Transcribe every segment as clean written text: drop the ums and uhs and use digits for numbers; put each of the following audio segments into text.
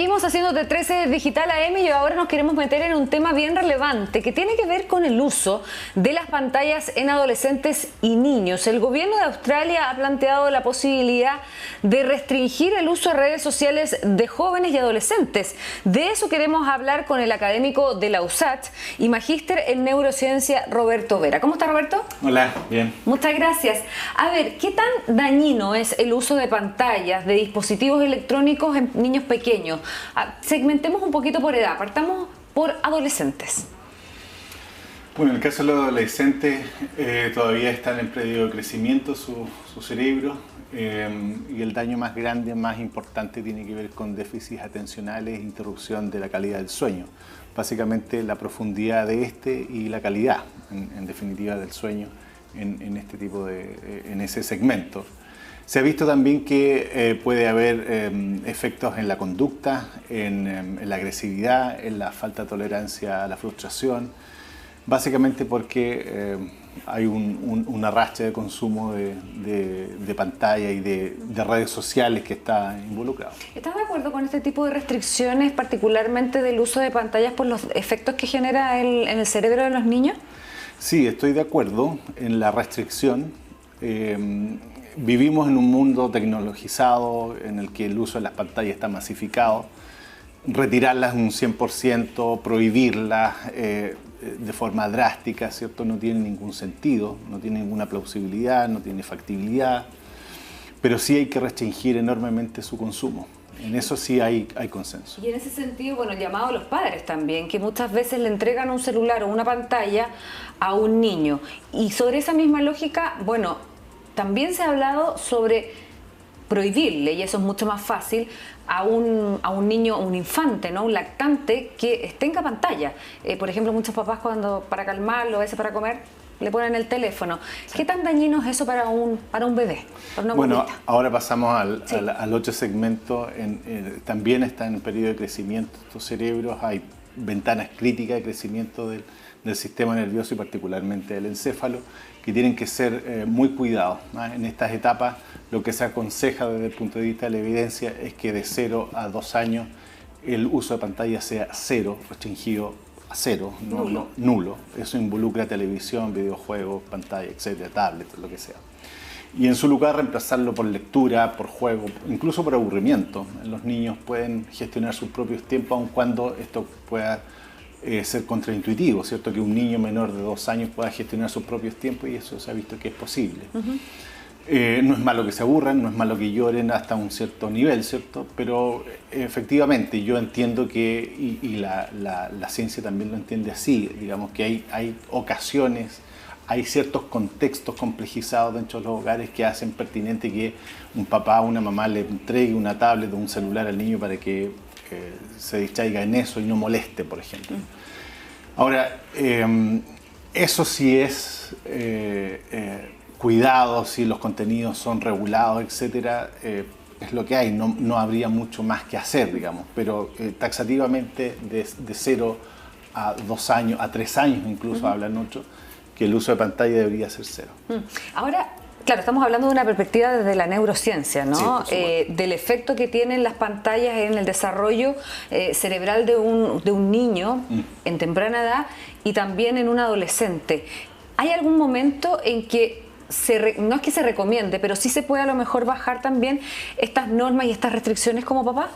Seguimos haciendo de 13 Digital AM y ahora nos queremos meter en un tema bien relevante que tiene que ver con el uso de las pantallas en adolescentes y niños. El gobierno de Australia ha planteado la posibilidad de restringir el uso de redes sociales de jóvenes y adolescentes. De eso queremos hablar con el académico de la USACH y magíster en neurociencia, Roberto Vera. ¿Cómo está, Roberto? Hola, bien. Muchas gracias. A ver, ¿qué tan dañino es el uso de pantallas, de dispositivos electrónicos en niños pequeños? Segmentemos un poquito por edad, partamos por adolescentes. Bueno, en el caso de los adolescentes todavía están en periodo de crecimiento su cerebro y el daño más grande, más importante tiene que ver con déficits atencionales e interrupción de la calidad del sueño. Básicamente la profundidad de este y la calidad, en definitiva, del sueño en este tipo en ese segmento. Se ha visto también que puede haber efectos en la conducta, en la agresividad, en la falta de tolerancia a la frustración, básicamente porque hay un arrastre de consumo de pantalla y de redes sociales que está involucrado. ¿Estás de acuerdo con este tipo de restricciones, particularmente del uso de pantallas por los efectos que genera en el cerebro de los niños? Sí, estoy de acuerdo en la restricción. Vivimos en un mundo tecnologizado en el que el uso de las pantallas está masificado. Retirarlas un 100%, prohibirlas de forma drástica, ¿cierto? No tiene ningún sentido, no tiene ninguna plausibilidad, no tiene factibilidad, pero sí hay que restringir enormemente su consumo. En eso sí hay consenso. Y en ese sentido, bueno, el llamado a los padres también, que muchas veces le entregan un celular o una pantalla a un niño. Y sobre esa misma lógica, bueno, también se ha hablado sobre prohibirle, y eso es mucho más fácil, a un niño, un infante, ¿no? Un lactante que tenga pantalla. Por ejemplo, muchos papás para calmarlo, a veces para comer, le ponen el teléfono. Sí. ¿Qué tan dañino es eso para un bebé? Para una bueno, bolita? Ahora pasamos al otro segmento. También está en periodo de crecimiento estos cerebros. Hay ventanas críticas de crecimiento del sistema nervioso y particularmente del encéfalo, que tienen que ser muy cuidados, ¿no? En estas etapas lo que se aconseja desde el punto de vista de la evidencia es que de 0 a 2 años el uso de pantalla sea cero, restringido a cero, nulo. Eso involucra televisión, videojuegos, pantalla, etcétera, tablets, lo que sea. Y en su lugar reemplazarlo por lectura, por juego, incluso por aburrimiento. Los niños pueden gestionar sus propios tiempos, aun cuando esto pueda ser contraintuitivo, ¿cierto? Que un niño menor de 2 años pueda gestionar sus propios tiempos y eso se ha visto que es posible. No es malo que se aburran, no es malo que lloren hasta un cierto nivel, ¿cierto? Pero efectivamente yo entiendo que, y la ciencia también lo entiende así, digamos que hay ocasiones, hay ciertos contextos complejizados dentro de los hogares que hacen pertinente que un papá o una mamá le entregue una tablet o un celular al niño para que se distraiga en eso y no moleste, por ejemplo. Ahora, eso sí es cuidado, si los contenidos son regulados, etcétera, es lo que hay, no habría mucho más que hacer, digamos, pero taxativamente de 0 a 2 años, a 3 años incluso, hablan mucho, que el uso de pantalla debería ser 0. Ahora, claro, estamos hablando de una perspectiva desde la neurociencia, ¿no? Sí, del efecto que tienen las pantallas en el desarrollo cerebral de un niño en temprana edad y también en un adolescente. ¿Hay algún momento en que no es que se recomiende, pero sí se puede a lo mejor bajar también estas normas y estas restricciones como papá?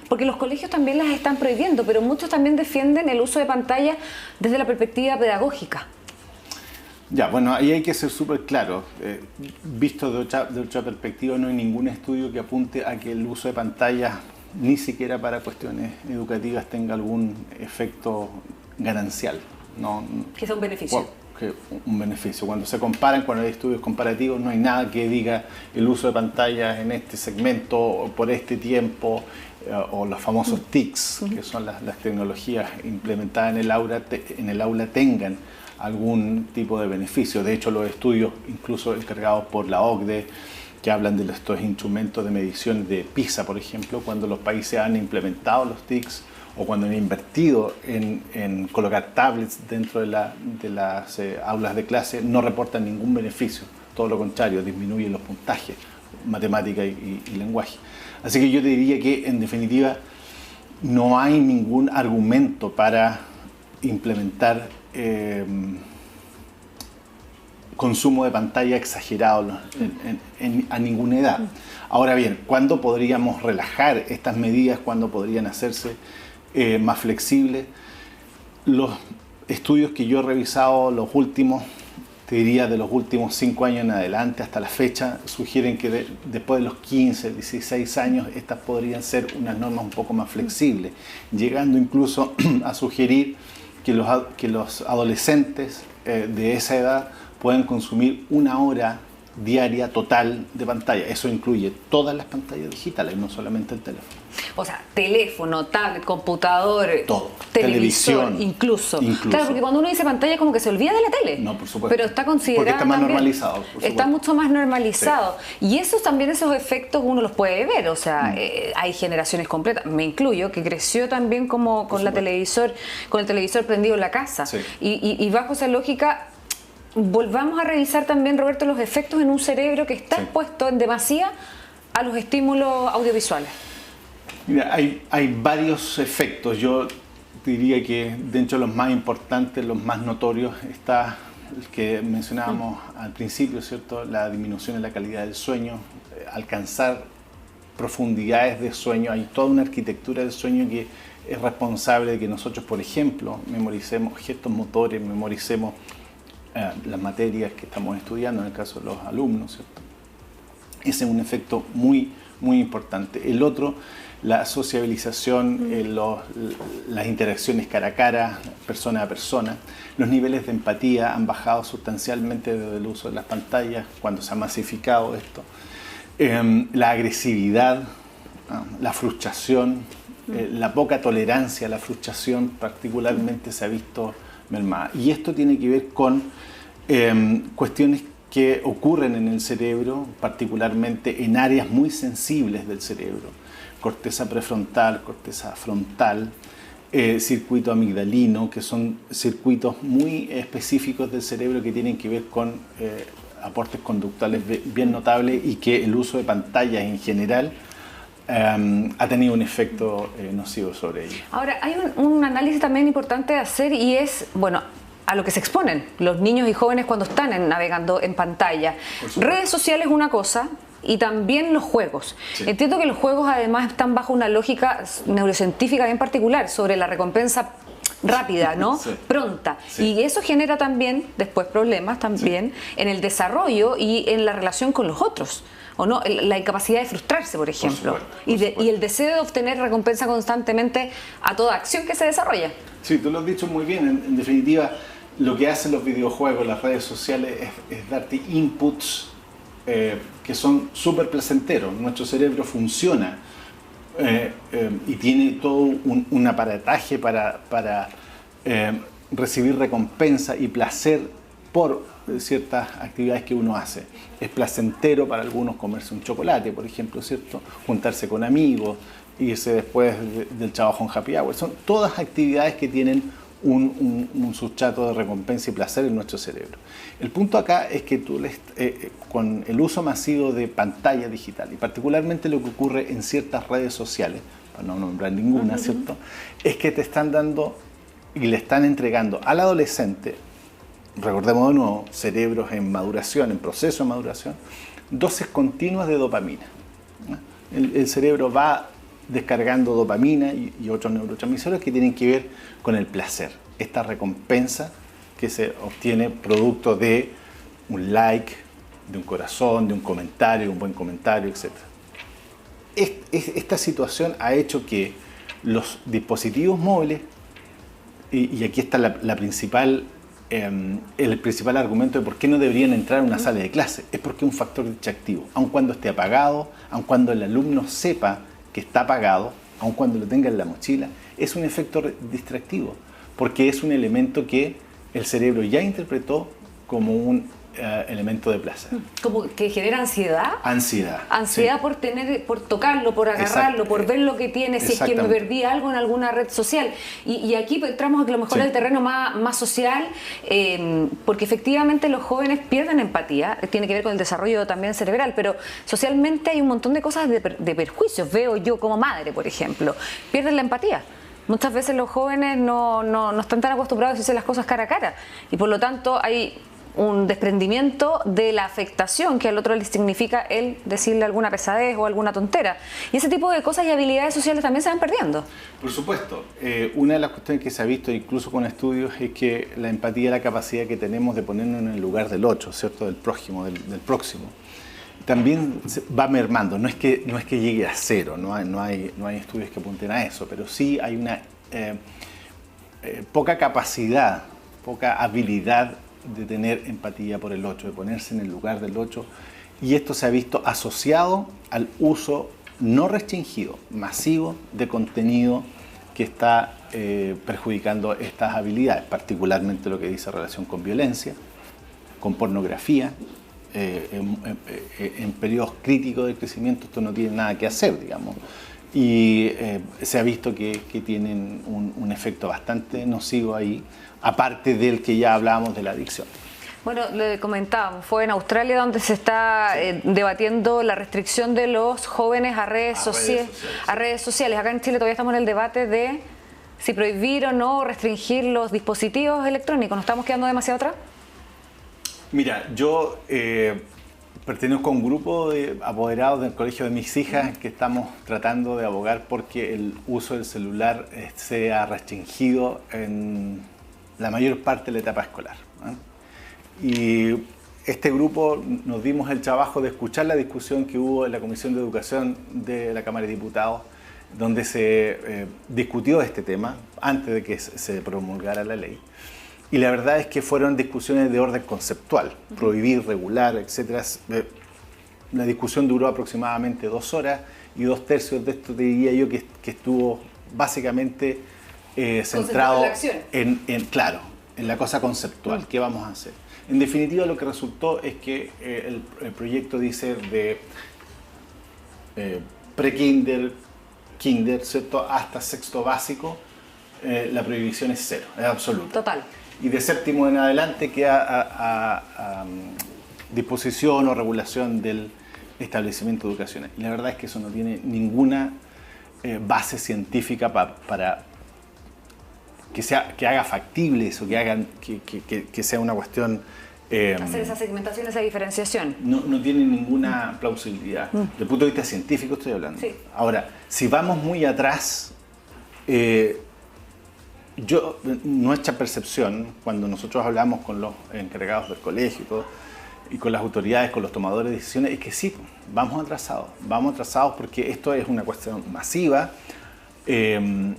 Porque los colegios también las están prohibiendo, pero muchos también defienden el uso de pantallas desde la perspectiva pedagógica. Ya, bueno, ahí hay que ser súper claro. Visto de otra perspectiva, no hay ningún estudio que apunte a que el uso de pantallas, ni siquiera para cuestiones educativas, tenga algún efecto ganancial. Que sea un beneficio. Un beneficio. Cuando se comparan, cuando hay estudios comparativos, no hay nada que diga el uso de pantallas en este segmento, o por este tiempo, o los famosos TICs, que son las tecnologías implementadas en el aula tengan algún tipo de beneficio. De hecho, los estudios, incluso encargados por la OCDE, que hablan de estos instrumentos de medición de PISA, por ejemplo, cuando los países han implementado los TICs o cuando han invertido en colocar tablets dentro de las aulas de clase, no reportan ningún beneficio. Todo lo contrario, disminuyen los puntajes, matemática y lenguaje. Así que yo te diría que, en definitiva, no hay ningún argumento para implementar consumo de pantalla exagerado a ninguna edad. Ahora bien, ¿cuándo podríamos relajar estas medidas? ¿Cuándo podrían hacerse más flexibles? Los estudios que yo he revisado, los últimos, te diría de los últimos 5 años en adelante hasta la fecha, sugieren que después de los 15, 16 años, estas podrían ser unas normas un poco más flexibles, llegando incluso a sugerir que los adolescentes de esa edad pueden consumir 1 hora diaria total de pantalla. Eso incluye todas las pantallas digitales, no solamente el teléfono. O sea, teléfono, tablet, computador, todo. televisor, incluso. Claro, porque cuando uno dice pantalla como que se olvida de la tele. No, por supuesto. Pero está considerado porque está más también, normalizado. Por supuesto. Está mucho más normalizado. Sí. Y esos también, esos efectos uno los puede ver. O sea, hay generaciones completas, me incluyo, que creció también como con el televisor prendido en la casa. Sí. Y bajo esa lógica, volvamos a revisar también, Roberto, los efectos en un cerebro que está expuesto en demasía a los estímulos audiovisuales. Mira, hay varios efectos. Yo diría que dentro de los más importantes, los más notorios, está el que mencionábamos al principio, ¿cierto? La disminución en la calidad del sueño, alcanzar profundidades de sueño. Hay toda una arquitectura del sueño que es responsable de que nosotros, por ejemplo, memoricemos gestos motores, memoricemos las materias que estamos estudiando, en el caso de los alumnos, ¿cierto? Ese es un efecto muy, muy importante. El otro, la sociabilización, las interacciones cara a cara, persona a persona. Los niveles de empatía han bajado sustancialmente desde el uso de las pantallas, cuando se ha masificado esto. La agresividad, la frustración, la poca tolerancia a la frustración particularmente se ha visto mermada. Y esto tiene que ver con cuestiones que ocurren en el cerebro, particularmente en áreas muy sensibles del cerebro. Corteza prefrontal, corteza frontal, circuito amigdalino, que son circuitos muy específicos del cerebro que tienen que ver con aportes conductuales bien notables y que el uso de pantallas en general ha tenido un efecto nocivo sobre ellos. Ahora, hay un análisis también importante de hacer y es, bueno, a lo que se exponen los niños y jóvenes cuando están navegando en pantalla. Redes sociales es una cosa y también los juegos. Sí. Entiendo que los juegos además están bajo una lógica neurocientífica bien particular sobre la recompensa rápida, ¿no? Sí. Pronta. Sí. Y eso genera también después problemas también en el desarrollo y en la relación con los otros. ¿O no? La incapacidad de frustrarse, por ejemplo. Y el deseo de obtener recompensa constantemente a toda acción que se desarrolla. Sí, tú lo has dicho muy bien. En definitiva, lo que hacen los videojuegos, las redes sociales, es darte inputs que son súper placenteros. Nuestro cerebro funciona y tiene todo un aparataje para recibir recompensa y placer por ciertas actividades que uno hace. Es placentero para algunos comerse un chocolate, por ejemplo, ¿cierto? Juntarse con amigos, irse después del trabajo en happy hour. Son todas actividades que tienen un sustrato de recompensa y placer en nuestro cerebro. El punto acá es que tú con el uso masivo de pantalla digital, y particularmente lo que ocurre en ciertas redes sociales, para no nombrar ninguna, ¿cierto? Es que te están dando y le están entregando al adolescente, recordemos de nuevo, cerebros en maduración, en proceso de maduración, dosis continuas de dopamina. El cerebro va descargando dopamina y otros neurotransmisores que tienen que ver con el placer, esta recompensa que se obtiene producto de un like, de un corazón, de un comentario, un buen comentario, etc. Esta situación ha hecho que los dispositivos móviles, y aquí está el principal argumento de por qué no deberían entrar a una sala de clase, es porque es un factor distractivo, aun cuando esté apagado, aun cuando el alumno sepa que está apagado, aun cuando lo tenga en la mochila, es un efecto distractivo, porque es un elemento que el cerebro ya interpretó como elemento de placer. Como que genera ansiedad. Ansiedad. Ansiedad Sí. por tocarlo, por agarrarlo, por ver lo que tiene, si es que me perdí algo en alguna red social. Y aquí entramos a lo mejor al terreno más social, porque efectivamente los jóvenes pierden empatía, tiene que ver con el desarrollo también cerebral, pero socialmente hay un montón de cosas de perjuicios. Veo yo como madre, por ejemplo, pierden la empatía. Muchas veces los jóvenes no están tan acostumbrados a decirse las cosas cara a cara y por lo tanto hay un desprendimiento de la afectación que al otro le significa el decirle alguna pesadez o alguna tontera. Y ese tipo de cosas y habilidades sociales también se van perdiendo. Por supuesto. Una de las cuestiones que se ha visto incluso con estudios es que la empatía es la capacidad que tenemos de ponernos en el lugar del otro, ¿cierto? Del prójimo, del próximo. También va mermando, no es que llegue a cero, no hay estudios que apunten a eso, pero sí hay una poca capacidad, poca habilidad de tener empatía por el otro, de ponerse en el lugar del otro, y esto se ha visto asociado al uso no restringido, masivo de contenido que está perjudicando estas habilidades, particularmente lo que dice relación con violencia, con pornografía. En periodos críticos de crecimiento esto no tiene nada que hacer, digamos. Y se ha visto que tienen un efecto bastante nocivo ahí, aparte del que ya hablábamos de la adicción. Bueno, le comentábamos, fue en Australia donde se está debatiendo la restricción de los jóvenes a redes sociales. Acá en Chile todavía estamos en el debate de si prohibir o no restringir los dispositivos electrónicos. ¿Nos estamos quedando demasiado atrás? Mira, yo pertenezco a un grupo de apoderados del colegio de mis hijas que estamos tratando de abogar porque el uso del celular sea restringido en la mayor parte de la etapa escolar, ¿eh? Y este grupo nos dimos el trabajo de escuchar la discusión que hubo en la Comisión de Educación de la Cámara de Diputados, donde se discutió este tema antes de que se promulgara la ley. Y la verdad es que fueron discusiones de orden conceptual, prohibir, regular, etc. La discusión duró aproximadamente 2 horas y 2/3 de esto te diría yo que estuvo básicamente centrado en la cosa conceptual, ¿qué vamos a hacer? En definitiva lo que resultó es que el proyecto dice de pre-kinder, kinder, ¿cierto? Hasta sexto básico, la prohibición es 0, es absoluta. Total. Y de séptimo en adelante queda a disposición o regulación del establecimiento educacional. Y la verdad es que eso no tiene ninguna base científica para que haga factible eso, que sea una cuestión... hacer esa segmentación, esa diferenciación. No tiene ninguna plausibilidad. Desde el punto de vista científico estoy hablando. Sí. Ahora, si vamos muy atrás... nuestra percepción, cuando nosotros hablamos con los encargados del colegio y todo, y con las autoridades, con los tomadores de decisiones, es que sí, vamos atrasados porque esto es una cuestión masiva.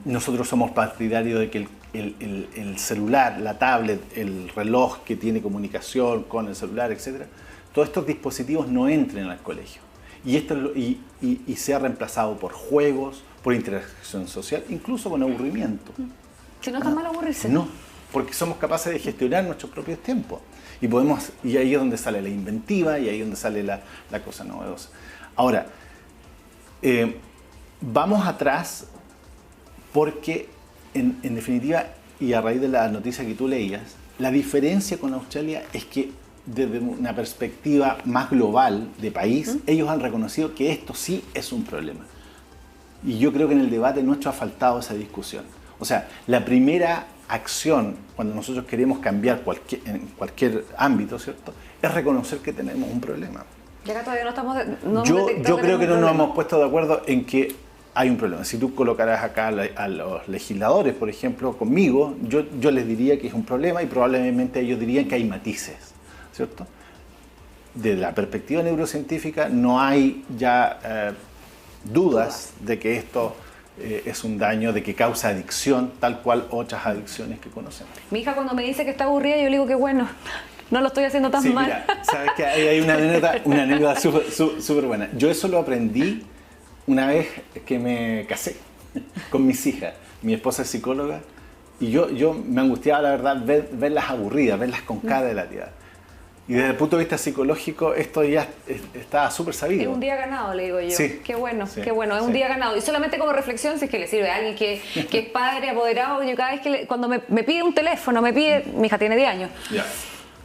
Nosotros somos partidarios de que el celular, la tablet, el reloj que tiene comunicación con el celular, etc., todos estos dispositivos no entren al colegio. Y sea reemplazado por juegos, por interacción social, incluso con aburrimiento. Si no está mal aburrirse. No, porque somos capaces de gestionar nuestros propios tiempos. Y ahí es donde sale la inventiva y ahí es donde sale la cosa novedosa. Ahora, vamos atrás porque, en definitiva, y a raíz de la noticia que tú leías, la diferencia con Australia es que desde una perspectiva más global de país, ellos han reconocido que esto sí es un problema. Y yo creo que en el debate nuestro ha faltado esa discusión. O sea, la primera acción cuando nosotros queremos cambiar en cualquier ámbito, ¿cierto?, es reconocer que tenemos un problema. Y acá todavía no estamos... Yo creo que no nos hemos puesto de acuerdo en que hay un problema. Si tú colocaras acá a los legisladores, por ejemplo, conmigo, yo les diría que es un problema y probablemente ellos dirían que hay matices, ¿cierto? Desde la perspectiva neurocientífica no hay ya dudas de que esto es un daño, de que causa adicción, tal cual otras adicciones que conocemos. Mi hija cuando me dice que está aburrida, yo le digo que bueno, no lo estoy haciendo tan mal. Mira, sabes que hay una anécdota súper buena. Yo eso lo aprendí una vez que me casé con mis hijas. Mi esposa es psicóloga y yo me angustiaba, la verdad, verlas aburridas, verlas con cara de lateada. Y desde el punto de vista psicológico, esto ya está súper sabido. Es un día ganado, le digo yo. Sí. Qué bueno, Sí. qué bueno. Es un día ganado. Y solamente como reflexión, si es que le sirve a alguien que es padre, apoderado, yo cada vez que cuando me pide un teléfono, mi hija tiene 10 años. Ya.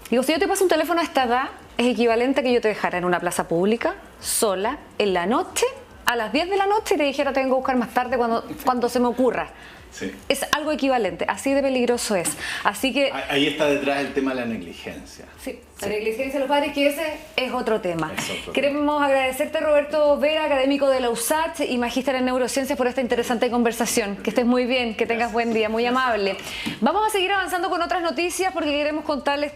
Digo, si yo te paso un teléfono a esta edad, es equivalente a que yo te dejara en una plaza pública, sola, en la noche, a las 10 de la noche, y te dijera te vengo a buscar más tarde cuando se me ocurra. Sí. Es algo equivalente, así de peligroso es. Así que... Ahí está detrás el tema de la negligencia. Sí, la negligencia de los padres, que ese es otro tema. Es otro Queremos agradecerte, Roberto Vera, académico de la USACH y magíster en neurociencias, por esta interesante conversación. Que estés muy bien, que tengas buen día, muy amable. Vamos a seguir avanzando con otras noticias porque queremos contarles